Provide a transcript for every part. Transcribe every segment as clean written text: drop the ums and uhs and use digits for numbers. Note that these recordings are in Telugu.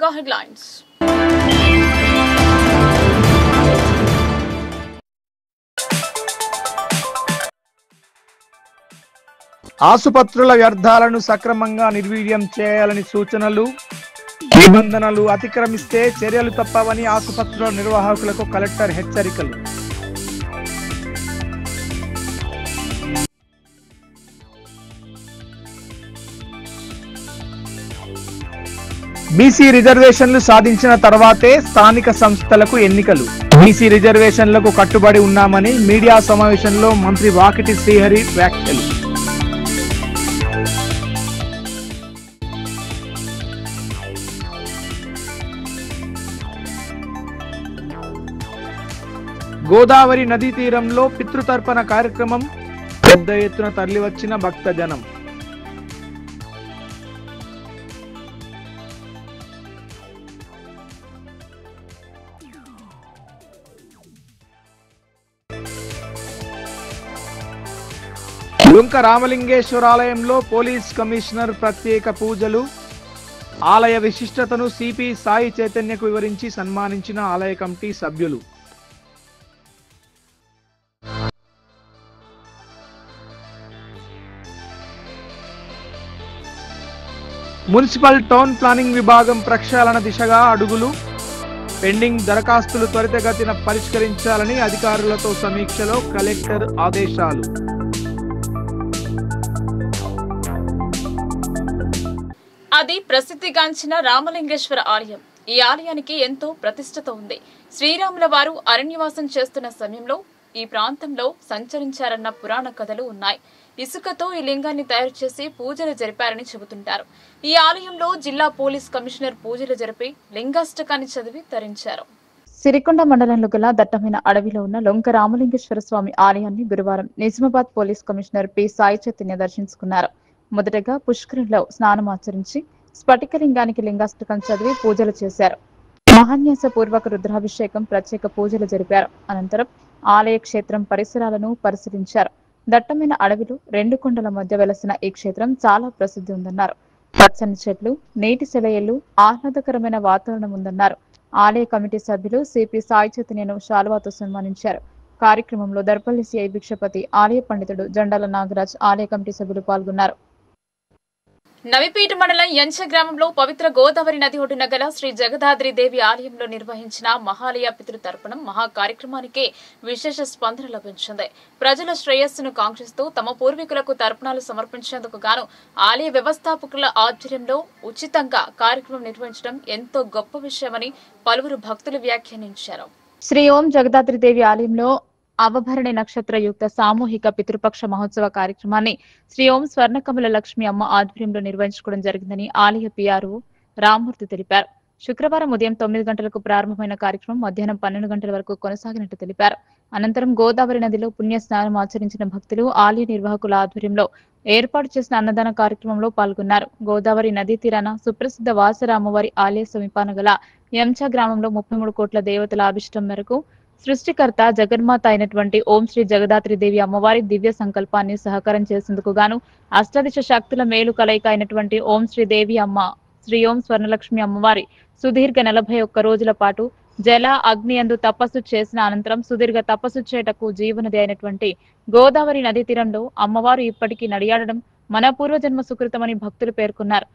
ముందుగా హెడ్లైన్స్. ఆసుపత్రుల వ్యర్థాలను సక్రమంగా నిర్వీర్యం చేయాలని సూచనలు. నిబంధనలు అతిక్రమిస్తే చర్యలు తప్పవని ఆసుపత్రుల నిర్వాహకులకు కలెక్టర్ హెచ్చరికలు. బీసీ రిజర్వేషన్లు సాధించిన తర్వాతే స్థానిక సంస్థలకు ఎన్నికలు. బీసీ రిజర్వేషన్లకు కట్టుబడి ఉన్నామని మీడియా సమావేశంలో మంత్రి వాకిటి శ్రీహరి వ్యాఖ్యలు. గోదావరి నదీ తీరంలో పితృతర్పణ కార్యక్రమం. పెద్ద ఎత్తున తరలివచ్చిన భక్తజనం. లొంక రామలింగేశ్వర ఆలయంలో పోలీస్ కమిషనర్ ప్రత్యేక పూజలు. ఆలయ విశిష్టతను సిపి సాయి చైతన్యకు వివరించి సన్మానించిన ఆలయ కమిటీ సభ్యులు. మున్సిపల్ టౌన్ ప్లానింగ్ విభాగం ప్రక్షాళన దిశగా అడుగులు. పెండింగ్ దరఖాస్తులు త్వరితగతిన పరిష్కరించాలని అధికారులతో సమీక్షలో కలెక్టర్ ఆదేశాలు. అది ప్రసిద్ధిగాంచిన రామలింగేశ్వర ఆలయం. ఈ ఆలయానికి ఎంతో ప్రతిష్టత ఉంది. శ్రీరాముల వారు అరణ్యవాసం చేస్తున్న సమయంలో ఈ ప్రాంతంలో సంచరించారన్న పురాణ కథలు ఉన్నాయి. ఇసుకతో ఈ లింగాన్ని తయారు చేసి పూజలు జరిపారని చెబుతుంటారు. ఈ ఆలయంలో జిల్లా పోలీస్ కమిషనర్ పూజలు జరిపి లింగాష్టకాన్ని చదివి తరించారు. సిరికొండ మండలంలో గల దట్టమైన అడవిలో ఉన్న లొంక రామలింగేశ్వర స్వామి ఆలయాన్ని గురువారం Nizamabad police commissioner P Sai Chaitanya దర్శించుకున్నారు. మొదటగా పుష్కరంలో స్నానం ఆచరించి స్ఫటికలింగానికి లింగాష్టకం చదివి పూజలు చేశారు. మహాన్యాస పూర్వక రుద్రాభిషేకం, ప్రత్యేక పూజలు జరిపారు. అనంతరం ఆలయ క్షేత్రం పరిసరాలను పరిశీలించారు. దట్టమైన అడవిలో 2 కొండల మధ్య వెలసిన ఈ క్షేత్రం చాలా ప్రసిద్ధి ఉందన్నారు. పచ్చని చెట్లు, నీటి సెలయేళ్లు, ఆహ్లాదకరమైన వాతావరణం ఉందన్నారు. ఆలయ కమిటీ సభ్యులు సిపి సాయి చైతన్యను శాలువాతో సన్మానించారు. కార్యక్రమంలో దర్పల్లి సిఐ భిక్షపతి, ఆలయ పండితుడు జండాల నాగరాజ్, ఆలయ కమిటీ సభ్యులు పాల్గొన్నారు. నవిపీట మండలం యంచ గ్రామంలో పవిత్ర గోదావరి నది ఒడ్డున గల శ్రీ జగదాద్రి దేవి ఆలయంలో నిర్వహించిన మహాలయ పితృతర్పణం మహా కార్యక్రమానికి విశేష స్పందన లభించింది. ప్రజల శ్రేయస్సును కాంక్షిస్తూ తమ పూర్వీకులకు తర్పణాలు సమర్పించేందుకు గాను ఆలయ వ్యవస్థాపకుల ఆధ్వర్యంలో ఉచితంగా కార్యక్రమం నిర్వహించడం ఎంతో గొప్ప విషయమని పలువురు భక్తులు వ్యాఖ్యానించారు. శ్రీ ఓం జగదాద్రి దేవి ఆలయంలో అవభరణి నక్షత్ర యుక్త సామూహిక పితృపక్ష మహోత్సవ కార్యక్రమాన్ని శ్రీ ఓం స్వర్ణకమల లక్ష్మి అమ్మ ఆధ్వర్యంలో నిర్వహించుకోవడం జరిగిందని ఆలయ పిఆర్ఓ రామ్మూర్తి తెలిపారు. శుక్రవారం ఉదయం 9 గంటలకు ప్రారంభమైన కార్యక్రమం మధ్యాహ్నం 12 గంటల వరకు కొనసాగినట్టు తెలిపారు. అనంతరం గోదావరి నదిలో పుణ్య స్నానం ఆచరించిన భక్తులు ఆలయ నిర్వాహకుల ఆధ్వర్యంలో ఏర్పాటు చేసిన అన్నదాన కార్యక్రమంలో పాల్గొన్నారు. గోదావరి నదీ తీరాన సుప్రసిద్ధ వాసరామవారి ఆలయ సమీపాన గల యంచ గ్రామంలో 33 కోట్ల దేవతల అభిష్టం మేరకు సృష్టికర్త జగన్మాత అయినటువంటి ఓం శ్రీ జగదాత్రి దేవి అమ్మవారి దివ్య సంకల్పాన్ని సహకారం చేసేందుకు గాను అష్టాదశ శక్తుల మేలు కలయిక అయినటువంటి ఓం శ్రీ దేవి అమ్మ శ్రీ ఓం స్వర్ణలక్ష్మి అమ్మవారి సుదీర్ఘ 41 రోజుల పాటు జల అగ్ని యందు తపస్సు చేసిన అనంతరం సుదీర్ఘ తపస్సు చేయటకు జీవనది అయినటువంటి గోదావరి నదీ తీరంలో అమ్మవారు ఇప్పటికీ నడియాడడం మన పూర్వజన్మ సుకృతమని భక్తులు పేర్కొన్నారు.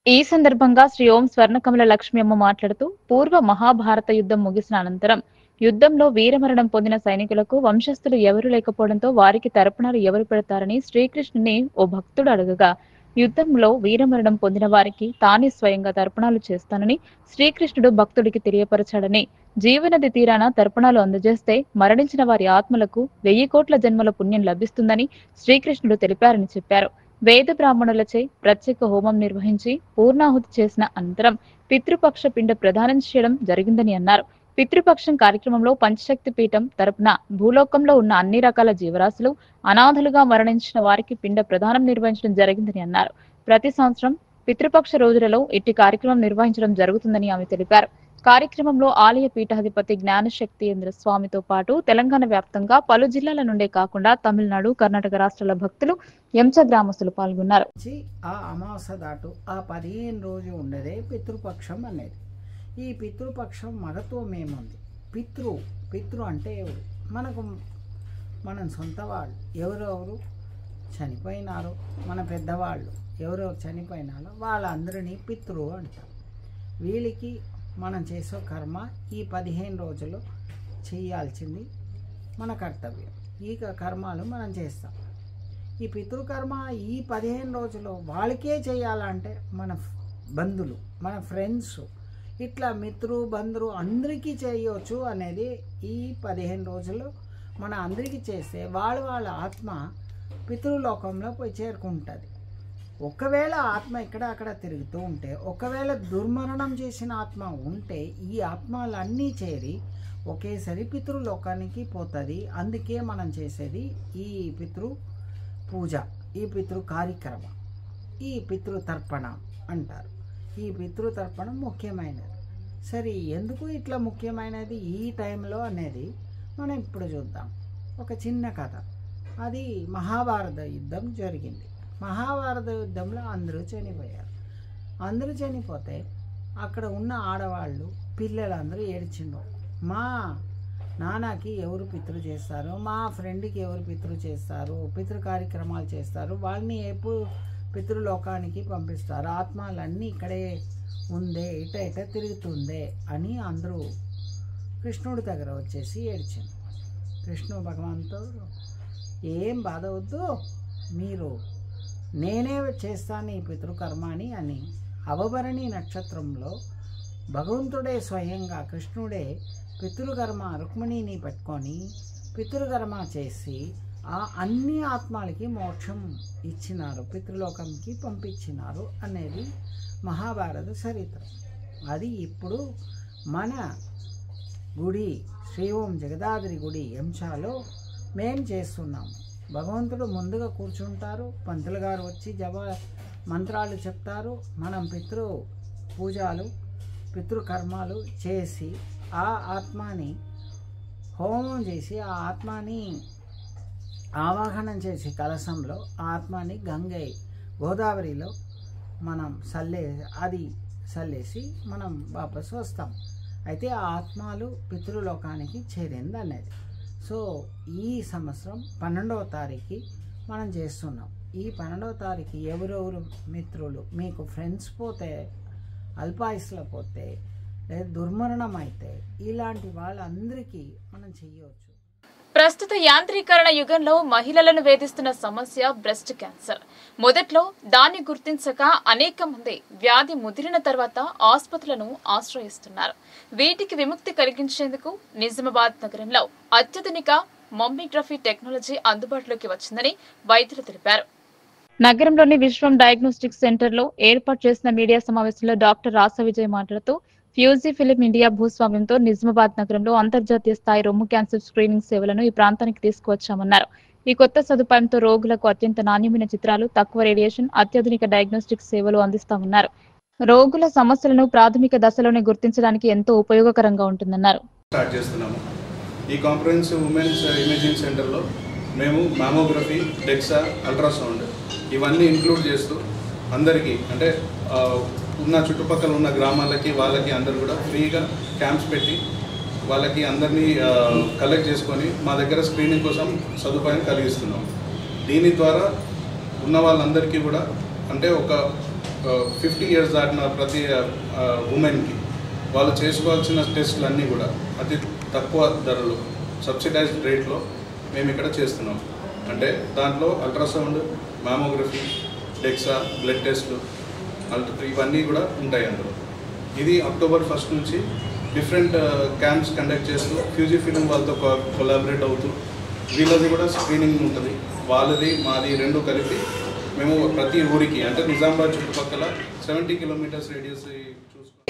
ఈ సందర్భంగా శ్రీ ఓం స్వర్ణకమల లక్ష్మి అమ్మ మాట్లాడుతూ పూర్వ మహాభారత యుద్ధం ముగిసిన అనంతరం యుద్ధంలో వీరమరణం పొందిన సైనికులకు వంశస్థులు ఎవరు లేకపోవడంతో వారికి తర్పణాలు ఎవరు పెడతారని శ్రీకృష్ణుని ఓ భక్తుడు అడగగా యుద్ధంలో వీరమరణం పొందిన వారికి తానే స్వయంగా తర్పణాలు చేస్తానని శ్రీకృష్ణుడు భక్తుడికి తెలియపరచాడని, జీవనది తీరాన తర్పణాలు అందజేస్తే మరణించిన వారి ఆత్మలకు 1000 కోట్ల జన్మల పుణ్యం లభిస్తుందని శ్రీకృష్ణుడు తెలిపారని చెప్పారు. వేద బ్రాహ్మణులచే ప్రత్యేక హోమం నిర్వహించి పూర్ణాహుతి చేసిన అనంతరం పితృపక్ష పిండ ప్రదానం చేయడం జరిగిందని అన్నారు. పితృపక్షం కార్యక్రమంలో పంచశక్తి పీఠం తరపున భూలోకంలో ఉన్న అన్ని రకాల జీవరాశులు అనాథలుగా మరణించిన వారికి పిండ ప్రదానం నిర్వహించడం జరిగిందని అన్నారు. ప్రతి సంవత్సరం పితృపక్ష రోజులలో ఇట్టి కార్యక్రమం నిర్వహించడం జరుగుతుందని ఆమె తెలిపారు. కార్యక్రమంలో ఆలయ పీఠాధిపతి జ్ఞానశక్తియేంద్ర స్వామితో పాటు తెలంగాణ వ్యాప్తంగా పలు జిల్లాల నుండే కాకుండా తమిళనాడు, కర్ణాటక రాష్ట్రాల భక్తులు, ఎంచ గ్రామస్తులు పాల్గొన్నారు. ఆ అమావాస్య దాటు ఆ 15 రోజు ఉండేదే పితృపక్షం అనేది. ఈ పితృపక్షం మగత్వం ఏముంది? పితృ అంటే ఎవరు? మన సొంత వాళ్ళు ఎవరెవరు చనిపోయినారో, మన పెద్దవాళ్ళు ఎవరెవరు చనిపోయినారో వాళ్ళందరినీ పితృ అంటారు. వీళ్ళకి మనం చేసే కర్మ ఈ 15 రోజులు చేయాల్సింది మన కర్తవ్యం. ఈ కర్మాలు మనం చేస్తాం. ఈ పితృకర్మ ఈ 15 రోజులు వాళ్ళకే చేయాలంటే మన బంధువులు, మన ఫ్రెండ్స్, ఇట్లా బంధువులు అందరికీ చేయవచ్చు అనేది ఈ 15 రోజులు మన అందరికీ చేస్తే వాళ్ళ ఆత్మ పితృలోకంలో పోయి చేరుకుంటుంది. ఒకవేళ ఆత్మ ఇక్కడ అక్కడ తిరుగుతూ ఉంటే, ఒకవేళ దుర్మరణం చేసిన ఆత్మ ఉంటే ఈ ఆత్మలన్నీ చేరి ఒకేసారి పితృలోకానికి పోతుంది. అందుకే మనం చేసేది ఈ పితృ పూజ, ఈ పితృ కార్యక్రమం, ఈ పితృతర్పణం అంటారు. ఈ పితృతర్పణం ముఖ్యమైనది. సరే, ఎందుకు ఇట్లా ముఖ్యమైనది ఈ టైంలో అనేది మనం ఇప్పుడు చూద్దాం. ఒక చిన్న కథ. అది మహాభారత యుద్ధం జరిగింది. మహాభారత యుద్ధంలో అందరూ చనిపోయారు. అందరూ చనిపోతే అక్కడ ఉన్న ఆడవాళ్ళు, పిల్లలందరూ ఏడ్చిండ్రు. మా నాన్నకి ఎవరు పితృ చేస్తారు, మా ఫ్రెండ్కి ఎవరు పితృ చేస్తారు, పితృ కార్యక్రమాలు చేస్తారు, వాళ్ళని ఎప్పుడు పితృలోకానికి పంపిస్తారు, ఆత్మలన్నీ ఇక్కడే ఉందే, ఇట తిరుగుతుందే అని అందరూ కృష్ణుడి దగ్గర వచ్చేసి ఏడ్చారు. కృష్ణుడు భగవంతుడు, ఏం బాధ వద్దు, మీరు నేనే చేస్తాను ఈ పితృకర్మాని అని అవభరణి నక్షత్రంలో భగవంతుడే స్వయంగా కృష్ణుడే పితృకర్మ రుక్మిణిని పెట్టుకొని పితృకర్మ చేసి ఆ అన్ని ఆత్మలకి మోక్షం ఇచ్చినారు, పితృలోకంకి పంపించినారు అనేది మహాభారత చరిత్ర. అది ఇప్పుడు మన గుడి శ్రీ ఓం జగదాద్రి గుడి ఎంచాలో మేం చేస్తున్నాము. భగవంతుడు ముందుగా కూర్చుంటారు, పంతులు గారు వచ్చి మంత్రాలు చెప్తారు. మనం పితృ పూజలు, పితృకర్మాలు చేసి ఆ ఆత్మని హోమం చేసి ఆ ఆత్మని ఆవాహనం చేసి కలశంలో ఆ ఆత్మని గోదావరిలో మనం చల్లేసి మనం వాపసు వస్తాం. అయితే ఆ ఆత్మలు పితృలోకానికి చేరింది అనేది. సో ఈ సంవత్సరం 12వ తారీఖు మనం చేస్తున్నాం. ఈ 12వ తారీఖు ఎవరెవరు మిత్రులు, మీకు ఫ్రెండ్స్ పోతే, అల్పాయుస్లో పోతే, లేదా దుర్మరణం అయితే, ఇలాంటి వాళ్ళందరికీ మనం చెయ్యవచ్చు. ప్రస్తుత యాంత్రీకరణ యుగంలో మహిళలను వేధిస్తున్న సమస్య బ్రెస్ట్ క్యాన్సర్. మొదట్లో దాన్ని గుర్తించక అనేక మంది వ్యాధి ముదిరిన తర్వాత ఆసుపత్రులను ఆశ్రయిస్తున్నారు. వీటికి విముక్తి కలిగించేందుకు నిజామాబాద్ నగరంలో అత్యాధునిక మమ్మోగ్రఫీ టెక్నాలజీ అందుబాటులోకి వచ్చిందని వైద్యులు తెలిపారు. నగరంలోని విశ్వం డయాగ్నోస్టిక్ సెంటర్ లో ఏర్పాటు చేసిన మీడియా సమావేశంలో డాక్టర్ రాస విజయ్ మాట్లాడుతూ, ఫ్యూజీ ఫిలిం ఇండియా భూస్వామ్యంతో నిజామాబాద్ నగరంలో అంతర్జాతీయ స్థాయి రొమ్ము క్యాన్సర్ స్క్రీనింగ్ సేవలను ఈ ప్రాంతానికి తీసుకువచ్చామన్నారు. ఈ కొత్త సదుపాయంతో రోగులకు అత్యంత నాణ్యమైన చిత్రాలు, తక్కువ రేడియేషన్, అత్యాధునిక డయాగ్నోస్టిక్ సేవలు అందిస్తామన్నారు. రోగుల సమస్యలను ప్రాథమిక దశలోనే గుర్తించడానికి ఎంతో ఉపయోగకరంగా ఉంటుందన్నారు. ఈ కాంప్రహెన్సివ్ ఉమెన్స్ ఇమేజింగ్ సెంటర్లో మేము మామోగ్రఫీ, డెక్సా, అల్ట్రాసౌండ్ ఇవన్నీ ఇంక్లూడ్ చేస్తూ అందరికీ, అంటే ఉన్న చుట్టుపక్కల ఉన్న గ్రామాలకి వాళ్ళకి అందరు కూడా ఫ్రీగా క్యాంప్స్ పెట్టి వాళ్ళకి అందరినీ కలెక్ట్ చేసుకొని మా దగ్గర స్క్రీనింగ్ కోసం సదుపాయం కలిగిస్తున్నాం. దీని ద్వారా ఉన్న వాళ్ళందరికీ కూడా, అంటే ఒక 50 years దాటిన ప్రతి ఉమెన్కి వాళ్ళు చేసుకోవాల్సిన టెస్టులన్నీ కూడా అతి తక్కువ ధరలో, సబ్సిడైజ్డ్ రేట్లో మేము ఇక్కడ చేస్తున్నాం. అంటే దాంట్లో అల్ట్రాసౌండ్, మామోగ్రఫీ, డెక్సా, బ్లడ్ టెస్ట్లు ఇవన్నీ కూడా ఉంటాయి అందులో. ఇది అక్టోబర్ 1 నుంచి డిఫరెంట్ క్యాంప్స్ కండక్ట్ చేస్తూ ఫ్యూజీ ఫిలిం వాళ్ళతో కొలాబరేట్ అవుతూ వీళ్ళది కూడా స్క్రీనింగ్ ఉంటుంది. వాళ్ళది మాది రెండు కలిపి మేము ప్రతి ఊరికి, అంటే నిజామాబాద్ చుట్టుపక్కల 70 kilometers రేడియస్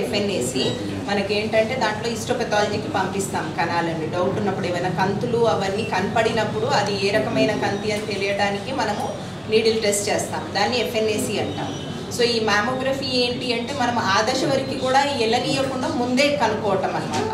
ఎఫ్ఎన్ఏసి మనకేంటంటే దాంట్లో హిస్టోపెథాలజీకి పంపిస్తాం కణాలని. డౌట్ ఉన్నప్పుడు ఏమైనా కంతులు అవన్నీ కనపడినప్పుడు అది ఏ రకమైన కంతి అని తెలియడానికి మనము నీడిల్ టెస్ట్ చేస్తాం. దాన్ని ఎఫ్ఎన్ఏసి అంటాం. సో ఈ మ్యామోగ్రఫీ ఏంటి అంటే మనం ఆ దశ వరకు కూడా వెళ్ళనీయకుండా ముందే కనుక్కోవటం అనమాట.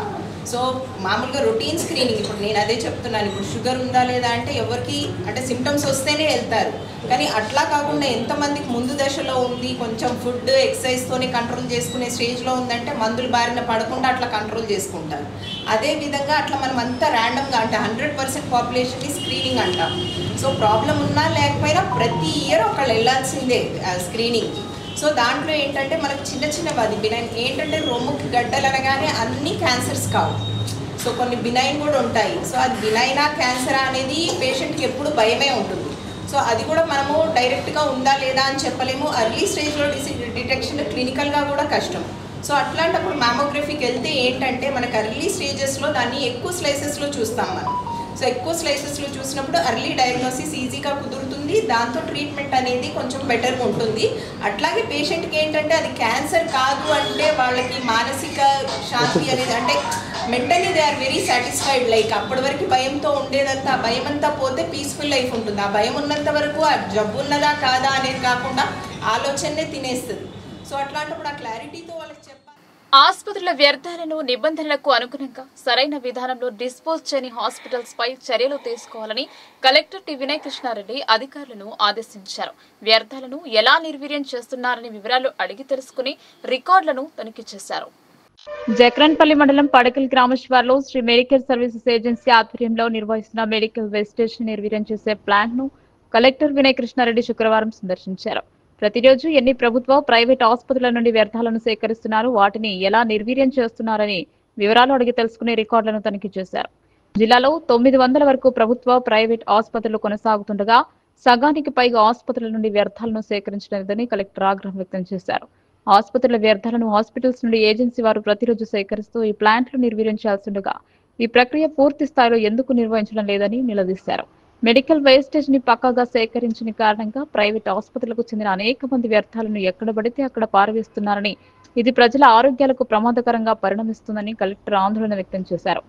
సో మామూలుగా రొటీన్ స్క్రీనింగ్, ఇప్పుడు నేను అదే చెప్తున్నాను, ఇప్పుడు షుగర్ ఉందా లేదా అంటే ఎవరికి అంటే సిమ్టమ్స్ వస్తేనే వెళ్తారు, కానీ అట్లా కాకుండా ఎంతమందికి ముందు దశలో ఉంది, కొంచెం ఫుడ్ ఎక్సర్సైజ్తోనే కంట్రోల్ చేసుకునే స్టేజ్లో ఉందంటే మందులు బారిన పడకుండా అట్లా కంట్రోల్ చేసుకుంటారు. అదేవిధంగా అట్లా మనం అంతా ర్యాండమ్గా అంటే 100% పాపులేషన్ని స్క్రీనింగ్ అంటాం. సో ప్రాబ్లం ఉన్నా లేకపోయినా ప్రతి ఇయర్ ఒకళ్ళు వెళ్ళాల్సిందే స్క్రీనింగ్కి. సో దాంట్లో ఏంటంటే మనకు చిన్న చిన్నవి బినైన్ ఏంటంటే రొమ్ముకి గడ్డలు అనగానే అన్ని క్యాన్సర్స్ కావు, సో కొన్ని బినైన్ కూడా ఉంటాయి. సో అది బినైనా క్యాన్సర్ అనేది పేషెంట్కి ఎప్పుడు భయమే ఉంటుంది. సో అది కూడా మనము డైరెక్ట్గా ఉందా లేదా అని చెప్పలేము. అర్లీ స్టేజ్లో డిటెక్షన్ క్లినికల్గా కూడా కష్టం. సో అట్లాంటప్పుడు మ్యామోగ్రఫీకి వెళ్తే ఏంటంటే మనకు అర్లీ స్టేజెస్లో దాన్ని ఎక్కువ స్లైసెస్లో చూస్తాం మనం. సో ఎక్కువ స్లైసెస్లో చూసినప్పుడు అర్లీ డయాగ్నోసిస్ ఈజీగా కుదురుతుంది, దాంతో ట్రీట్మెంట్ అనేది కొంచెం బెటర్గా ఉంటుంది. అట్లాగే పేషెంట్కి ఏంటంటే అది క్యాన్సర్ కాదు అంటే వాళ్ళకి మానసిక శాంతి అనేది అంటే mentally they are very satisfied. Like అప్పటి వరకు భయంతో ఉండేదంతా ఆ భయం అంతా పోతే పీస్ఫుల్ లైఫ్ ఉంటుంది. ఆ భయం ఉన్నంత వరకు ఆ జబ్బు ఉన్నదా కాదా అనేది కాకుండా ఆలోచనే తినేస్తుంది. సో అట్లాంటప్పుడు ఆ క్లారిటీతో వాళ్ళకి చెప్పాలి. ఆసుపత్రుల వ్యర్థాలను నిబంధనలకు అనుగుణంగా సరైన విధానంలో డిస్పోజ్ చేయని హాస్పిటల్స్ పై చర్యలు తీసుకోవాలని కలెక్టర్ టి వినయ్ కృష్ణారెడ్డి అధికారులను ఆదేశించారు. వ్యర్థాలను ఎలా నిర్వీర్యం చేస్తున్నారని వివరాలు అడిగి తెలుసుకుని రికార్డులను తనిఖీ చేశారు. జక్రన్పల్లి మండలం పడకల్ గ్రామ శివార్లో శ్రీ మెడికల్ సర్వీసెస్ ఏజెన్సీ ఆధ్వర్యంలో నిర్వహిస్తున్న మెడికల్ వేస్టేజ్ నిర్వీర్యం చేసే ప్లాంట్ ను కలెక్టర్ వినయ్ కృష్ణారెడ్డి శుక్రవారం సందర్శించారు. ప్రతిరోజు ఎన్ని ప్రభుత్వ, ప్రైవేట్ ఆసుపత్రుల నుండి వ్యర్థాలను సేకరిస్తున్నారు, వాటిని ఎలా నిర్వీర్యం చేస్తున్నారని వివరాలు అడిగి తెలుసుకునే రికార్డులను తనిఖీ చేశారు. జిల్లాలో 900 వరకు ప్రభుత్వ, ప్రైవేట్ ఆసుపత్రులు కొనసాగుతుండగా సగానికి పైగా ఆసుపత్రుల నుండి వ్యర్థాలను సేకరించలేదని కలెక్టర్ ఆగ్రహం వ్యక్తం చేశారు. ఆసుపత్రుల వ్యర్థాలను హాస్పిటల్స్ నుండి ఏజెన్సీ వారు ప్రతిరోజు సేకరిస్తూ ఈ ప్లాంట్లు నిర్వీర్యం చేస్తుండగా ఈ ప్రక్రియ పూర్తి స్థాయిలో ఎందుకు నిర్వహించడం లేదని నిలదీశారు. మెడికల్ వేస్టేజ్ ని పక్కాగా సేకరించిన కారణంగా ప్రైవేట్ ఆసుపత్రులకు చెందిన అనేక మంది వ్యర్థాలను ఎక్కడ పడితే అక్కడ పారవేస్తున్నారని, ఇది ప్రజల ఆరోగ్యాలకు ప్రమాదకరంగా పరిణమిస్తుందని కలెక్టర్ ఆందోళన వ్యక్తం చేశారు.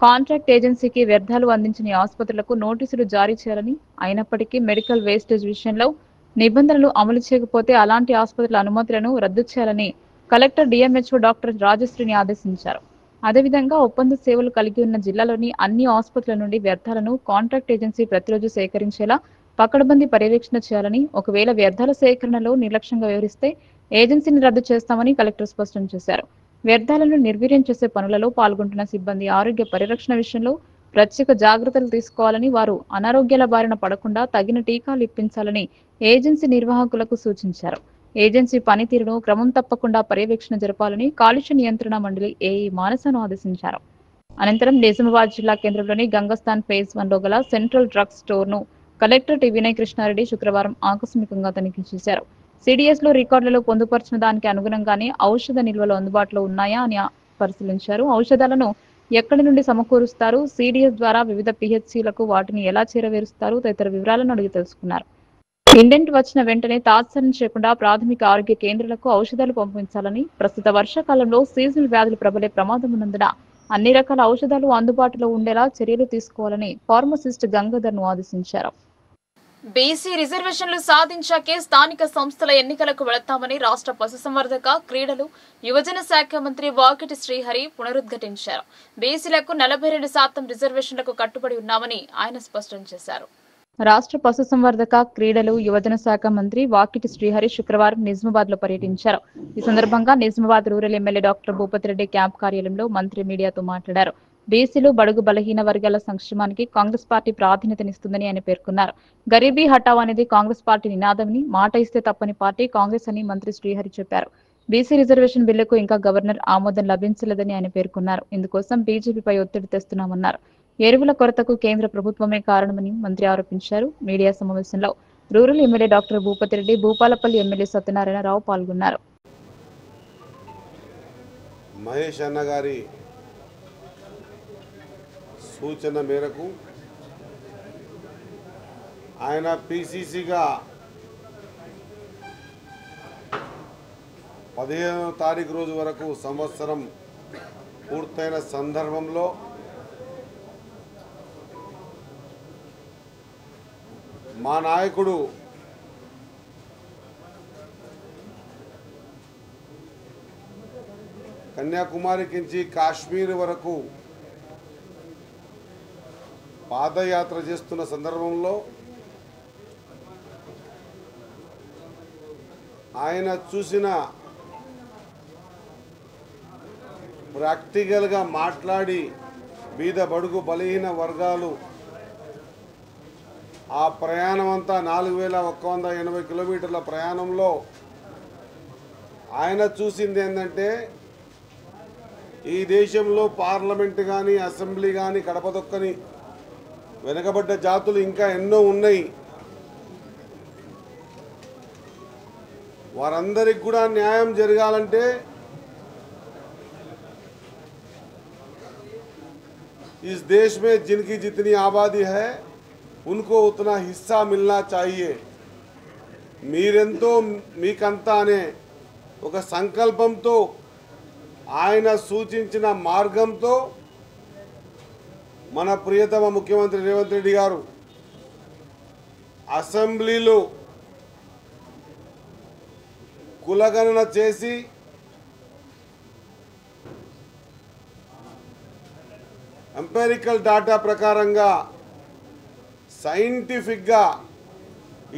కాంట్రాక్ట్ ఏజెన్సీకి వ్యర్థాలు అందించిన ఆసుపత్రులకు నోటీసులు జారీ చేయాలని, అయినప్పటికీ మెడికల్ వేస్టేజ్ విషయంలో నిబంధనలు అమలు చేయకపోతే అలాంటి ఆసుపత్రుల అనుమతులను రద్దు చేయాలని కలెక్టర్ డిఎంహెచ్ఓ డాక్టర్ రాజశ్రీని ఆదేశించారు. అదేవిధంగా ఒప్పంద సేవలు కలిగి ఉన్న జిల్లాలోని అన్ని ఆసుపత్రుల నుండి వ్యర్థాలను కాంట్రాక్ట్ ఏజెన్సీ ప్రతిరోజు సేకరించేలా పకడ్బందీ పర్యవేక్షణ చేయాలని, ఒకవేళ వ్యర్థాల సేకరణలో నిర్లక్ష్యంగా వ్యవహరిస్తే ఏజెన్సీని రద్దు చేస్తామని కలెక్టర్ స్పష్టం చేశారు. వ్యర్థాలను నిర్వీర్యం చేసే పనులలో పాల్గొంటున్న సిబ్బంది ఆరోగ్య పరిరక్షణ విషయంలో ప్రత్యేక జాగ్రత్తలు తీసుకోవాలని, వారు అనారోగ్యాల బారిన పడకుండా తగిన టీకాలు ఇప్పించాలని ఏజెన్సీ నిర్వాహకులకు సూచించారు. ఏజెన్సీ పనితీరును క్రమం తప్పకుండా పర్యవేక్షణ జరపాలని కాలుష్య నియంత్రణ మండలి ఏఈ మానసను ఆదేశించారు. అనంతరం నిజామాబాద్ జిల్లా కేంద్రంలోని గంగస్థాన్ ఫేజ్ 1లో గల సెంట్రల్ డ్రగ్ స్టోర్ ను కలెక్టర్ టి వినయ్ కృష్ణారెడ్డి శుక్రవారం ఆకస్మికంగా తనిఖీ చేశారు. సిడిఎస్ లో రికార్డులలో పొందుపరిచిన దానికి అనుగుణంగానే ఔషధ నిల్వలు అందుబాటులో ఉన్నాయా అని పరిశీలించారు. ఔషధాలను ఎక్కడి నుండి సమకూరుస్తారు, సిడిఎస్ ద్వారా వివిధ పిహెచ్సిలకు వాటిని ఎలా చేరవేరుస్తారు తదితర వివరాలను అడిగి తెలుసుకున్నారు. ఇండెంట్ వచ్చిన వెంటనే తాత్సారం చేయకుండా ప్రాథమిక ఆరోగ్య కేంద్రాలకు ఔషధాలు పంపించాలని, ప్రస్తుత వర్షాకాలంలో సీజనల్ వ్యాధులు ప్రబలే ప్రమాదం ఉన్నందున అన్ని రకాల ఔషధాలు అందుబాటులో ఉండేలా చర్యలు తీసుకోవాలని ఫార్మసిస్ట్ గంగాధర్ ను ఆదేశించారు. బీసీ రిజర్వేషన్లు సాధించాకే స్థానిక సంస్థల ఎన్నికలకు వెళతామని రాష్ట్ర పశుసంవర్ధక, క్రీడలు, యువజన శాఖ మంత్రి వాకిటి శ్రీహరి పునరుద్ఘాటించారు. బీసీలకు 42% రిజర్వేషన్లకు కట్టుబడి ఉన్నామని ఆయన స్పష్టం చేశారు. రాష్ట్ర పశుసంవర్ధక, క్రీడలు, యువజన శాఖ మంత్రి వాకిటి శ్రీహరి శుక్రవారం నిజామాబాద్ లో పర్యటించారు. ఈ సందర్భంగా Nizamabad rural MLA doctor Bhupathi Reddy camp కార్యాలయంలో మంత్రి మీడియాతో మాట్లాడారు. బీసీలు, బడుగు బలహీన వర్గాల సంక్షేమానికి కాంగ్రెస్ పార్టీ ప్రాధాన్యతనిస్తుందని ఆయన పేర్కొన్నారు. గరీబీ హఠావ్ అనేది కాంగ్రెస్ పార్టీ నినాదమని, మాట ఇస్తే తప్పని పార్టీ కాంగ్రెస్ అని మంత్రి శ్రీహరి చెప్పారు. బీసీ రిజర్వేషన్ బిల్లుకు ఇంకా గవర్నర్ ఆమోదం లభించలేదని ఆయన పేర్కొన్నారు. ఇందుకోసం బీజేపీపై ఒత్తిడి తెస్తున్నామన్నారు. ఎరువుల కొరతకు కేంద్ర ప్రభుత్వమే కారణమని మంత్రి ఆరోపించారు. మీడియా సమావేశంలో rural MLA doctor Bhupathi Reddy, Bhupalpally MLA Satyanarayana Rao పాల్గొన్నారు. మహేష్ అన్న గారి సూచన మేరకు ఆయన పిసిసిగా 15వ తారీఖు రోజు వరకు సంవత్సరం పూర్తయిన సందర్భంలో మా నాయకుడు కన్యాకుమారి నుంచి కాశ్మీర్ వరకు పాదయాత్ర చేస్తున్న సందర్భంలో ఆయన చూసిన ప్రాక్టికల్గా మాట్లాడి బీద బడుగు బలహీన వర్గాలు ఆ ప్రయాణం అంతా 4180 కిలోమీటర్ల ప్రయాణంలో ఆయన చూసింది ఏంటంటే ఈ దేశంలో పార్లమెంట్ కానీ అసెంబ్లీ కానీ కడపదొక్కని వెనుకబడ్డ జాతులు ఇంకా ఎన్నో ఉన్నాయి. వారందరికి కూడా న్యాయం జరగాలంటే इस देश में जिनकी जितनी आबादी है उनको उतना हिस्सा मिलना चाहिए. మీరెంతో మీకంతా అనే ఒక సంకల్పంతో ఆయన సూచించిన మార్గంతో మన ప్రియతమ ముఖ్యమంత్రి రేవంత్ రెడ్డి గారు అసెంబ్లీలో కులగణన చేసి ఎంపెరికల్ డాటా ప్రకారంగా సైంటిఫిక్గా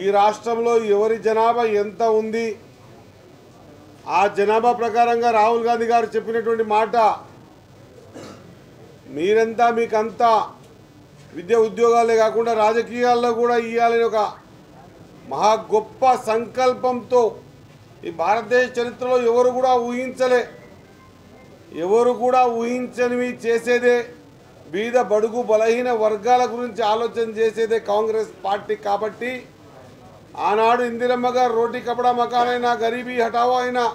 ఈ రాష్ట్రంలో ఎవరి జనాభా ఎంత ఉంది, ఆ జనాభా ప్రకారంగా రాహుల్ గాంధీ గారు చెప్పినటువంటి మాట మీరంతా మీకంతా విద్య ఉద్యోగాలే కాకుండా రాజకీయాల్లో కూడా ఇవ్వాలని ఒక మహా గొప్ప సంకల్పంతో ఈ భారతదేశ చరిత్రలో ఎవరు కూడా ఊహించనివి చేసేదే బీద బడుగు బలహీన వర్గాల గురించి ఆలోచన చేసేదే కాంగ్రెస్ పార్టీ. కాబట్టి ఆనాడు ఇందిరమ్మ గారు రోటీ కపడా మకాన్ అయినా గరీబీ హటావో అయినా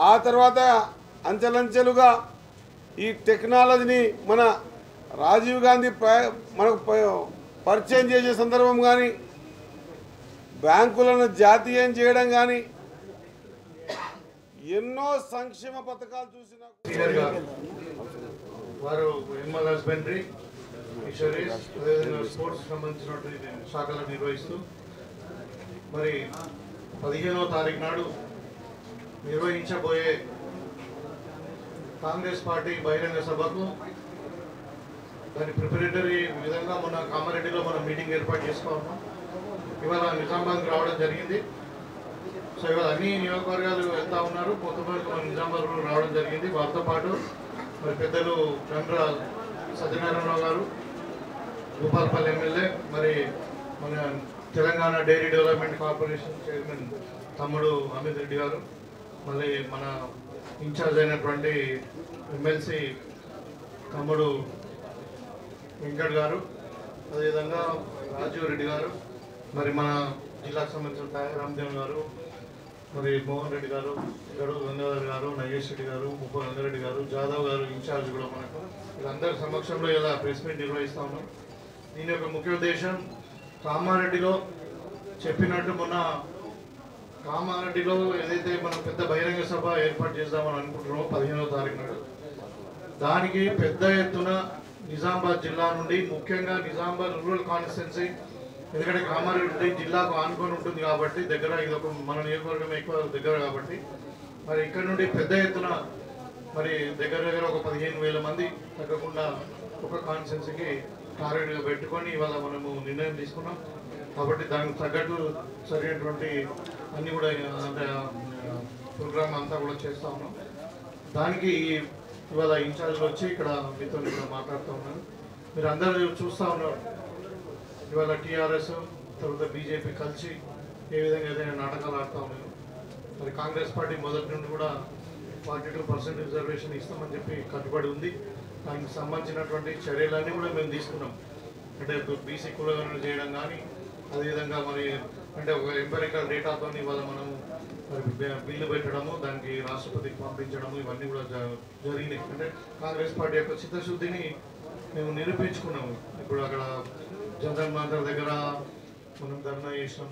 ఆ తర్వాత అంచెలంచెలుగా ఈ టెక్నాలజీని మన రాజీవ్ గాంధీ మనకు పరిచయం చేసే సందర్భం కానీ బ్యాంకులను జాతీయం చేయడం కానీ ఎన్నో సంక్షేమ పథకాలు చూసినా వారు ఎనిమల్ హస్బెండరీ, ఫిషరీస్, అదేవిధంగా స్పోర్ట్స్ సంబంధించినటువంటి శాఖలు నిర్వహిస్తూ మరి 15వ తారీఖు నాడు నిర్వహించబోయే కాంగ్రెస్ పార్టీ బహిరంగ సభకు దాని ప్రిపరేటరీ విధంగా మొన్న కామారెడ్డిలో మనం మీటింగ్ ఏర్పాటు చేసుకున్నాం. ఇవాళ నిజామాబాద్కి రావడం జరిగింది. సో ఇవాళ అన్ని నియోజకవర్గాలు వెళ్తా ఉన్నారు. కొత్తపల్లికి మన నిజామాబాద్ రావడం జరిగింది. వారితో పాటు మరి పెద్దలు చంద్ర సత్యనారాయణరావు గారు, భూపాలపల్లి ఎమ్మెల్యే, మరి మన Telangana dairy development corporation chairman తమ్ముడు అమిత్ రెడ్డి గారు, మళ్ళీ మన ఇన్ఛార్జ్ అయినటువంటి ఎమ్మెల్సీ తమ్ముడు వెంకట్ గారు, అదేవిధంగా రాజీవ్ రెడ్డి గారు, మరి మన జిల్లాకు సంబంధించిన రామదేవ్ గారు, మరి మోహన్ రెడ్డి గారు, గడువు గంగాధర్ గారు, నగేష్ రెడ్డి గారు, ముప్ప గంగారెడ్డి గారు, జాదవ్ గారు ఇన్ఛార్జ్ కూడా మనకు వీళ్ళందరి సమక్షంలో ఇలా ప్రెస్ మీట్ నిర్వహిస్తా ఉన్నాం. దీని యొక్క ముఖ్య ఉద్దేశం కామారెడ్డిలో చెప్పినట్టు మొన్న కామారెడ్డిలో ఏదైతే మనం పెద్ద బహిరంగ సభ ఏర్పాటు చేద్దామని అనుకుంటున్నామో 15వ తారీఖు నాడు, దానికి పెద్ద ఎత్తున నిజామాబాద్ జిల్లా నుండి, ముఖ్యంగా నిజామాబాద్ రూరల్ కాన్స్టిట్యున్సీ, ఎందుకంటే కామారెడ్డి జిల్లాకు ఆనుకొని ఉంటుంది కాబట్టి దగ్గర, ఇది ఒక మన నియోజకవర్గం ఎక్కువ దగ్గర కాబట్టి మరి ఇక్కడ నుండి పెద్ద ఎత్తున మరి దగ్గర ఒక 15,000 మంది తగ్గకుండా ఒక కాన్స్టిట్యున్సీకి టార్గెట్గా పెట్టుకొని ఇవాళ మనము నిర్ణయం తీసుకున్నాం. కాబట్టి దానికి తగ్గట్టు సరైనటువంటి అన్ని కూడా అంటే ప్రోగ్రామ్ అంతా కూడా చేస్తూ ఉన్నాం. దానికి ఇవాళ ఇన్ఛార్జ్లు వచ్చి ఇక్కడ మీతో మాట్లాడుతూ ఉన్నారు. మీరు అందరూ చూస్తూ ఉన్నారు. ఇవాళ టీఆర్ఎస్ తర్వాత బీజేపీ కలిసి ఏ విధంగా ఏదైనా నాటకాలు ఆడుతూ ఉన్నారు. మరి కాంగ్రెస్ పార్టీ మొదటి నుండి కూడా 42% రిజర్వేషన్ ఇస్తామని చెప్పి కట్టుబడి ఉంది. దానికి సంబంధించినటువంటి చర్యలన్నీ కూడా మేము తీసుకున్నాం. అంటే బీసీ కులగణన చేయడం కానీ, అదేవిధంగా మరి అంటే ఒక ఎంపెరికల్ డేటాతో ఇవాళ మనము మరి బిల్లు పెట్టడము, దానికి రాష్ట్రపతికి పంపించడము, ఇవన్నీ కూడా జరిగినాయి. అంటే కాంగ్రెస్ పార్టీ యొక్క చిత్తశుద్ధిని మేము నిరూపించుకున్నాము. ఇప్పుడు అక్కడ జనరల్ మంత్రి దగ్గర మనం ధర్నా చేసినాం.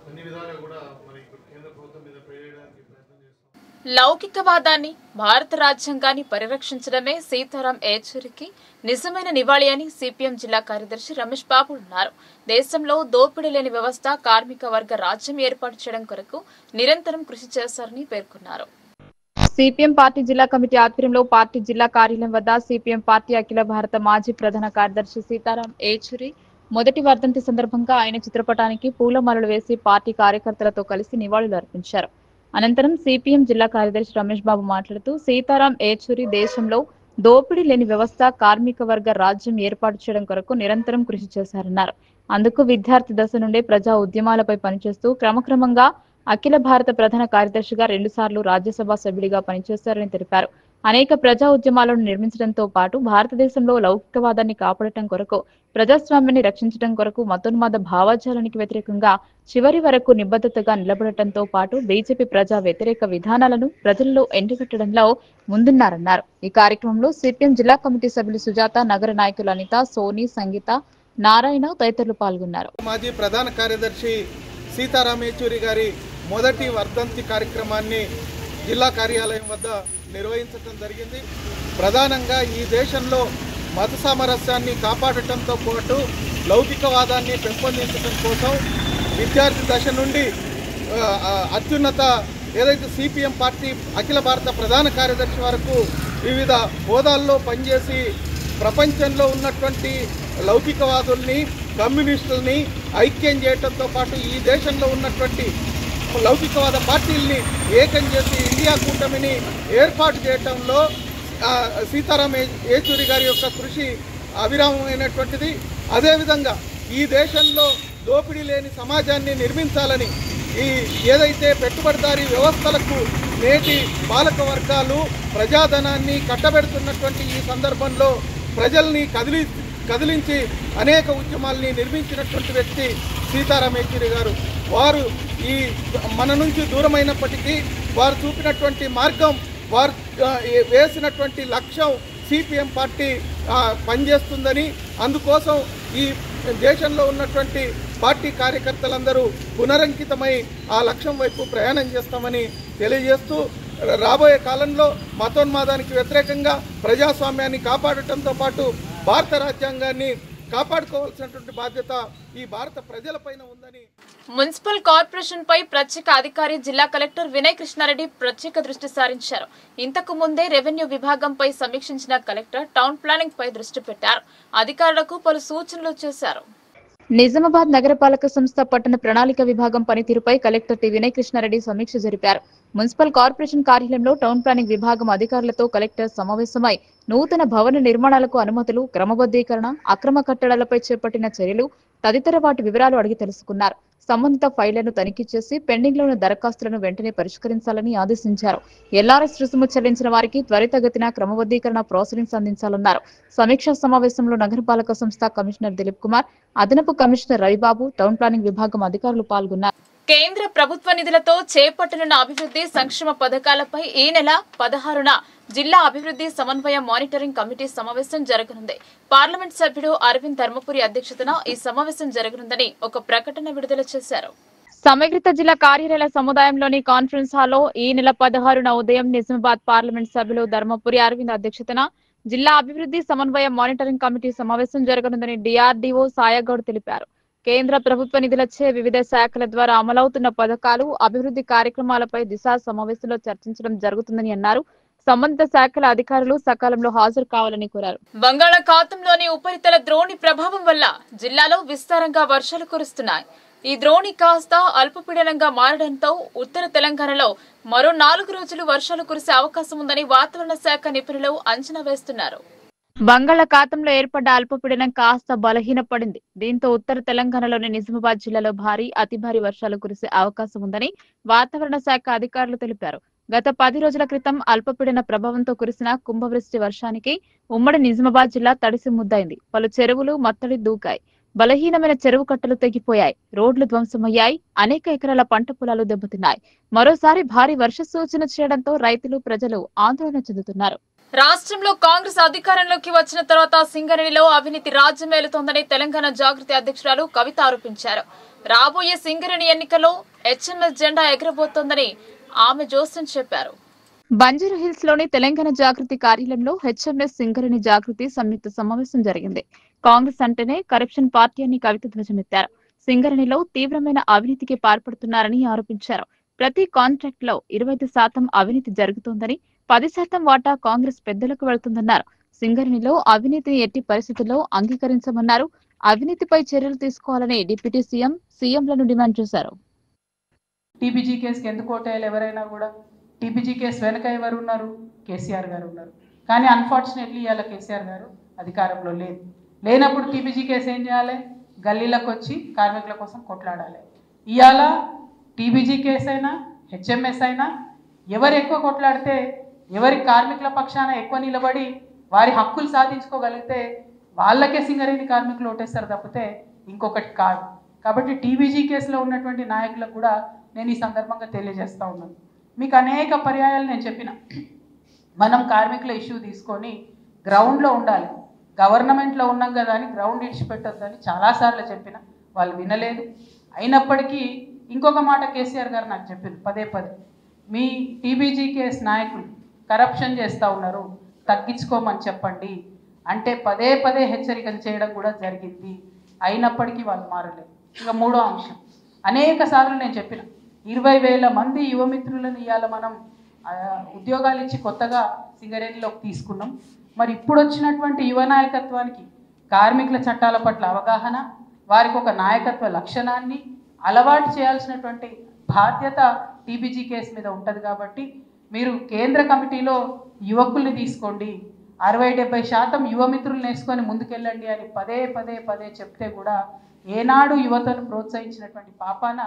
అన్ని విధాలుగా కూడా మరి కేంద్ర ప్రభుత్వం మీద ప్రయోజనానికి ప్రయత్నం చేస్తాం. లౌకికవాదాన్ని, భారత రాజ్యాంగాన్ని పరిరక్షించడమే సీతారాం ఏచూరికి నిజమైన నివాళి అని సిపిఎం జిల్లా కార్యదర్శి రమేష్ బాబు అన్నారు. దేశంలో దోపిడీ లేని వ్యవస్థ, కార్మిక వర్గ రాజ్యం ఏర్పాటు చేయడం కొరకు నిరంతరం కృషి చేశారని పేర్కొన్నారు. సిపిఎం పార్టీ జిల్లా కమిటీ ఆధ్వర్యంలో పార్టీ జిల్లా కార్యాలయం వద్ద సిపిఎం పార్టీ అఖిల భారత మాజీ ప్రధాన కార్యదర్శి సీతారాం ఏచూరి మొదటి వర్ధంతి సందర్భంగా ఆయన చిత్రపటానికి పూలమాలలు వేసి పార్టీ కార్యకర్తలతో కలిసి నివాళులు అర్పించారు. అనంతరం సిపిఎం జిల్లా కార్యదర్శి రమేష్ బాబు మాట్లాడుతూ సీతారాం ఏచూరి దేశంలో దోపిడీ లేని వ్యవస్థ, కార్మిక వర్గ రాజ్యం ఏర్పాటు చేయడం కొరకు నిరంతరం కృషి చేశారన్నారు. అందుకు విద్యార్థి దశ నుండే ప్రజా ఉద్యమాలపై పనిచేస్తూ క్రమక్రమంగా అఖిల భారత ప్రధాన కార్యదర్శిగా 2 సార్లు రాజ్యసభ సభ్యుడిగా పనిచేశారని తెలిపారు. అనేక ప్రజా ఉద్యమాలను నిర్మించడంతో పాటు భారతదేశంలో లౌకికవాదాన్ని కాపాడటం కొరకు, ప్రజాస్వామ్యాన్ని రక్షించడం కొరకు, మతోన్మాద భావజాలానికి వ్యతిరేకంగా చివరి వరకు నిబద్ధతగా నిలబడటంతో పాటు బీజేపీ ప్రజా వ్యతిరేక విధానాలను ప్రజల్లో ఎండగట్టడంలో ముందున్నారన్నారు. ఈ కార్యక్రమంలో సిపిఎం జిల్లా కమిటీ సభ్యులు సుజాత, నగర నాయకులు అనిత, సోని, సంగీత, నారాయణ తదితరులు పాల్గొన్నారు. మాజీ ప్రధాన కార్యదర్శి సీతారాం ఏచూరి గారి మొదటి వర్ధంతి కార్యక్రమాన్ని జిల్లా కార్యాలయం వద్ద నిర్వహించడం జరిగింది. ప్రధానంగా ఈ దేశంలో మత సామరస్యాన్ని కాపాడటంతో పాటు లౌకికవాదాన్ని పెంపొందించడం కోసం విద్యార్థి దశ నుండి అత్యున్నత ఏదైతే సిపిఎం పార్టీ అఖిల భారత ప్రధాన కార్యదర్శి వరకు వివిధ హోదాల్లో పనిచేసి ప్రపంచంలో ఉన్నటువంటి లౌకికవాదుల్ని, కమ్యూనిస్టుల్ని ఐక్యం చేయడంతో పాటు ఈ దేశంలో ఉన్నటువంటి లౌకికవాద పార్టీల్ని ఏకం చేసి ఇండియా కూటమిని ఏర్పాటు చేయడంలో సీతారాం ఏచూరి గారి యొక్క కృషి అవిరామమైనటువంటిది. అదేవిధంగా ఈ దేశంలో దోపిడీ లేని సమాజాన్ని నిర్మించాలని ఈ ఏదైతే పెట్టుబడిదారీ వ్యవస్థలకు నేటి పాలక వర్గాలు ప్రజాధనాన్ని కట్టబెడుతున్నటువంటి ఈ సందర్భంలో ప్రజల్ని కదిలించి అనేక ఉద్యమాల్ని నిర్మించినటువంటి వ్యక్తి సీతారాం ఏచూరి గారు. వారు ఈ మన నుంచి దూరమైనప్పటికీ వారు చూపినటువంటి మార్గం, వారు వేసినటువంటి లక్ష్యం సిపిఎం పార్టీ పనిచేస్తుందని, అందుకోసం ఈ దేశంలో ఉన్నటువంటి పార్టీ కార్యకర్తలందరూ పునరంకితమై ఆ లక్ష్యం వైపు ప్రయాణం చేస్తామని తెలియజేస్తూ రాబోయే కాలంలో మతోన్మాదానికి వ్యతిరేకంగా ప్రజాస్వామ్యాన్ని కాపాడటంతో పాటు భారత రాజ్యాంగాన్ని కాపాడుకోవాల్సినటువంటి బాధ్యత ఈ భారత ప్రజలపైన ఉందని మున్సిపల్ కార్పొరేషన్ పై ప్రత్యేక అధికారి జిల్లా కలెక్టర్ వినయ్ కృష్ణారెడ్డి ప్రత్యేక దృష్టి సారించారు. ఇంతకు ముందే రెవెన్యూ విభాగంపై సమీక్షించిన కలెక్టర్ టౌన్ ప్లానింగ్ పై దృష్టి పెట్టారు. అధికారులకు పలు సూచనలు చేశారు. నిజామాబాద్ నగరపాలక సంస్థ పట్టణ ప్రణాళిక విభాగం పనితీరుపై కలెక్టర్ టి వినయ్ కృష్ణారెడ్డి సమీక్ష జరిపారు. మున్సిపల్ కార్పొరేషన్ కార్యాలయంలో టౌన్ ప్లానింగ్ విభాగం అధికారులతో కలెక్టర్ సమావేశమై నూతన భవన నిర్మాణాలకు అనుమతులు, క్రమబద్దీకరణ, అక్రమ కట్టడాలపై చేపట్టిన చర్యలు తదితర వాటి వివరాలు అడిగి తెలుసుకున్నారు. సంబంధిత ఫైళ్లను తనిఖీ చేసి పెండింగ్ లో ఉన్న దరఖాస్తులను వెంటనే పరిష్కరించాలని ఆదేశించారు. ఎల్ఆర్ఎస్ రుసుము చెల్లించిన వారికి త్వరితగతిన క్రమబద్దీకరణ ప్రాసెసింగ్స్ అందించాలన్నారు. సమీక్షా సమావేశంలో నగరపాలక సంస్థ కమిషనర్ దిలీప్ కుమార్, అదనపు కమిషనర్ రవిబాబు, టౌన్ ప్లానింగ్ విభాగం అధికారులు పాల్గొన్నారు. కేంద్ర ప్రభుత్వ నిధులతో చేపట్టనున్న అభివృద్ధి సంక్షేమ పథకాలపై ఈ నెల 16న జిల్లా అభివృద్ధి సమన్వయ మానిటరింగ్ కమిటీ సమావేశం జరగనుంది. పార్లమెంట్ సభ్యుడు అరవింద్ ధర్మపురి అధ్యక్షతన ఈ సమావేశం జరగనుందని ఒక ప్రకటన విడుదల చేశారు. సమగ్రత జిల్లా కార్యాలయ సముదాయంలోని కాన్ఫరెన్స్ హాల్లో ఈ నెల 16న ఉదయం నిజామాబాద్ పార్లమెంట్ సభ్యులు ధర్మపురి అరవింద్ అధ్యక్షతన జిల్లా అభివృద్ధి సమన్వయ మానిటరింగ్ కమిటీ సమావేశం జరగనుందని డిఆర్డీఓ సాయగౌడ్ తెలిపారు. కేంద్ర ప్రభుత్వ నిధులచే వివిధ శాఖల ద్వారా అమలవుతున్న పథకాలు, అభివృద్ధి కార్యక్రమాలపై దిశా సమావేశంలో చర్చించడం జరుగుతుందని అన్నారు. సంబంధిత శాఖల అధికారులు సకాలంలో హాజరు కావాలని కోరారు. బంగాళాఖాతంలోని ఉపరితల ద్రోణి ప్రభావం వల్ల జిల్లాలో విస్తారంగా వర్షాలు కురుస్తున్నాయి. ఈ ద్రోణి కాస్త అల్పపీడనంగా మారడంతో ఉత్తర తెలంగాణలో మరో 4 రోజులు వర్షాలు కురిసే అవకాశం ఉందని వాతావరణ శాఖ నిపుణులు అంచనా వేస్తున్నారు. బంగాళాఖాతంలో ఏర్పడ్డ అల్పపీడనం కాస్త బలహీనపడింది. దీంతో ఉత్తర తెలంగాణలోని నిజామాబాద్ జిల్లాలో భారీ, అతి భారీ వర్షాలు కురిసే అవకాశం ఉందని వాతావరణ శాఖ అధికారులు తెలిపారు. గత 10 రోజుల క్రితం అల్పపీడన ప్రభావంతో కురిసిన కుంభవృష్టి వర్షానికి ఉమ్మడి నిజామాబాద్ జిల్లా తడిసి ముద్దైంది. పలు చెరువులు మత్తడి దూకాయి. బలహీనమైన చెరువు కట్టలు తెగిపోయాయి. రోడ్లు ధ్వంసమయ్యాయి. అనేక ఎకరాల పంట పొలాలు దెబ్బతిన్నాయి. మరోసారి భారీ వర్ష సూచన చేయడంతో రైతులు, ప్రజలు ఆందోళన చెందుతున్నారు. రాష్ట్రంలో కాంగ్రెస్ అధికారంలోకి వచ్చిన తర్వాత సింగరేణిలో అవినీతి రాజ్యమేలుతోందని తెలంగాణ జాగృతి అధ్యక్షురాలు కవిత ఆరోపించారు. రాబోయే సింగరేణి ఎన్నికల్లో హెచ్ఎంఎస్ జెండా ఎగరబోతోందని ఆమె జోస్యం చెప్పారు. బంజారాహిల్స్ లోని తెలంగాణ జాగృతి కార్యాలయంలో హెచ్ఎంఎస్ సింగరేణి జాగృతి సంయుక్త సమావేశం జరిగింది. కాంగ్రెస్ అంటేనే కరప్షన్ పార్టీ అని కవిత ధ్వజమెత్తారు. సింగరేణిలో తీవ్రమైన అవినీతికి పాల్పడుతున్నారని ఆరోపించారు. ప్రతి కాంట్రాక్ట్ లో 25% అవినీతి జరుగుతోందని, 10% వాటా కాంగ్రెస్ పెద్దలకు వెళ్తుందన్నారు. సింగరేణిలో అవినీతిని ఎట్టి పరిస్థితుల్లో అంగీకరించమన్నారు. అవినీతిపై చర్యలు తీసుకోవాలని డిప్యూటీ సీఎంలను డిమాండ్ చేశారు. టీబీజీ కేసుకి ఎందుకు ఓటేయాలి? ఎవరైనా కూడా టీబీజీ కేసు వెనక ఎవరు ఉన్నారు? కేసీఆర్ గారు ఉన్నారు. కానీ అన్ఫార్చునేట్లీ ఇవాళ కేసీఆర్ గారు అధికారంలో లేనప్పుడు టీబీజీ కేసు ఏం చేయాలి? గల్లీలకు వచ్చి కార్మికుల కోసం కొట్లాడాలి. ఇవాళ టీబీజీ కేసు అయినా హెచ్ఎంఎస్ అయినా ఎవరు ఎక్కువ కొట్లాడితే, ఎవరి కార్మికుల పక్షాన ఎక్కువ నిలబడి వారి హక్కులు సాధించుకోగలిగితే వాళ్ళకే సింగరేణి కార్మికులు ఓటేస్తారు తప్పితే ఇంకొకటి కాదు. కాబట్టి టీబీజీ కేసులో ఉన్నటువంటి నాయకులకు కూడా నేను ఈ సందర్భంగా తెలియజేస్తూ ఉన్నాను. మీకు అనేక పర్యాయాలు నేను చెప్పిన, మనం కార్మికుల ఇష్యూ తీసుకొని గ్రౌండ్లో ఉండాలి. గవర్నమెంట్లో ఉన్నాం కదా అని గ్రౌండ్ ఇడిచిపెట్టొద్దని చాలాసార్లు చెప్పిన, వాళ్ళు వినలేదు. అయినప్పటికీ ఇంకొక మాట కేసీఆర్ గారు నాకు చెప్పారు పదే, మీ టీబీజీ కేసు నాయకులు కరప్షన్ చేస్తూ ఉన్నారు, తగ్గించుకోమని చెప్పండి అంటే పదే హెచ్చరికలు చేయడం కూడా జరిగింది. అయినప్పటికీ వాళ్ళు మారలేదు. ఇక మూడో అంశం, అనేక సార్లు నేను చెప్పిన 20,000 మంది యువమిత్రులను ఇవాళ మనం ఉద్యోగాలు ఇచ్చి కొత్తగా సింగరేణిలోకి తీసుకున్నాం. మరి ఇప్పుడు వచ్చినటువంటి యువ నాయకత్వానికి కార్మికుల చట్టాల పట్ల అవగాహన, వారికి ఒక నాయకత్వ లక్షణాన్ని అలవాటు చేయాల్సినటువంటి బాధ్యత టీబీజీ కేసు మీద ఉంటుంది. కాబట్టి మీరు కేంద్ర కమిటీలో యువకుల్ని తీసుకోండి, 60-70% యువమిత్రులను వేసుకొని ముందుకెళ్ళండి అని పదే చెప్తే కూడా ఏనాడు యువతను ప్రోత్సహించినటువంటి పాపాన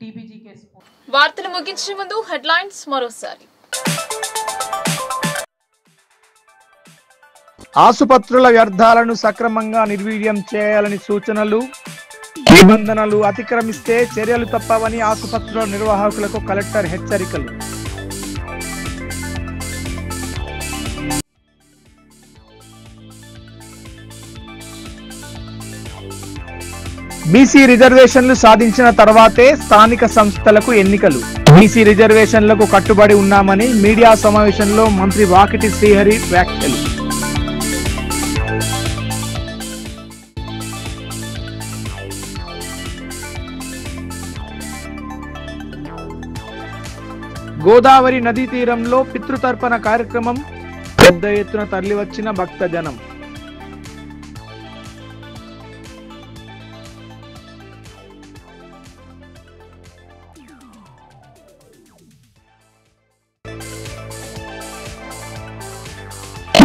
టీబీజీ కేసు. వార్తలు ముగించే ముందు హెడ్లైన్స్ మరోసారి. ఆసుపత్రుల వ్యర్థాలను సక్రమంగా నిర్వీర్యం చేయాలని సూచనలు. నిబంధనలు అతిక్రమిస్తే చర్యలు తప్పవని ఆసుపత్రుల నిర్వాహకులకు కలెక్టర్ హెచ్చరికలు. బీసీ రిజర్వేషన్లు సాధించిన తర్వాతే స్థానిక సంస్థలకు ఎన్నికలు. బీసీ రిజర్వేషన్లకు కట్టుబడి ఉన్నామని మీడియా సమావేశంలో మంత్రి వాకిటి శ్రీహరి వ్యాఖ్యలు. గోదావరి నదీ తీరంలో పితృతర్పణ కార్యక్రమం, పెద్ద ఎత్తున తరలివచ్చిన భక్తజనం.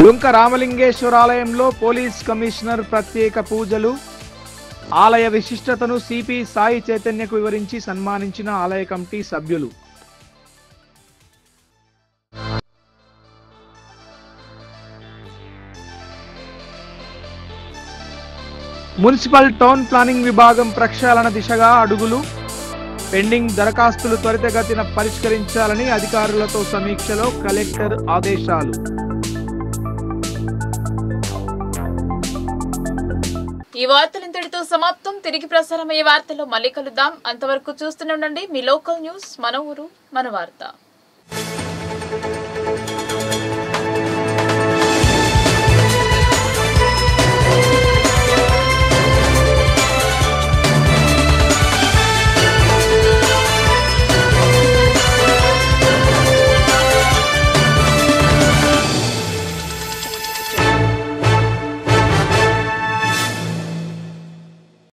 లుంక రామలింగేశ్వరాలయంలో పోలీస్ కమిషనర్ ప్రత్యేక పూజలు. ఆలయ విశిష్టతను సిపి సాయి చైతన్యకు వివరించి సన్మానించిన ఆలయ కమిటీ సభ్యులు. మున్సిపల్ టౌన్ ప్లానింగ్ విభాగం ప్రక్షాళన దిశగా అడుగులు. పెండింగ్ దరఖాస్తులు త్వరితగతిన పరిష్కరించాలని అధికారులతో సమీక్షలో కలెక్టర్ ఆదేశాలు. ఈ వార్తలు ఇంతటితో సమాప్తం. తిరిగి ప్రసారమయ్యే వార్తల్లో మళ్ళీ కలుద్దాం. అంతవరకు చూస్తూనే ఉండండి మీ లోకల్ న్యూస్, మన ఊరు మన వార్త.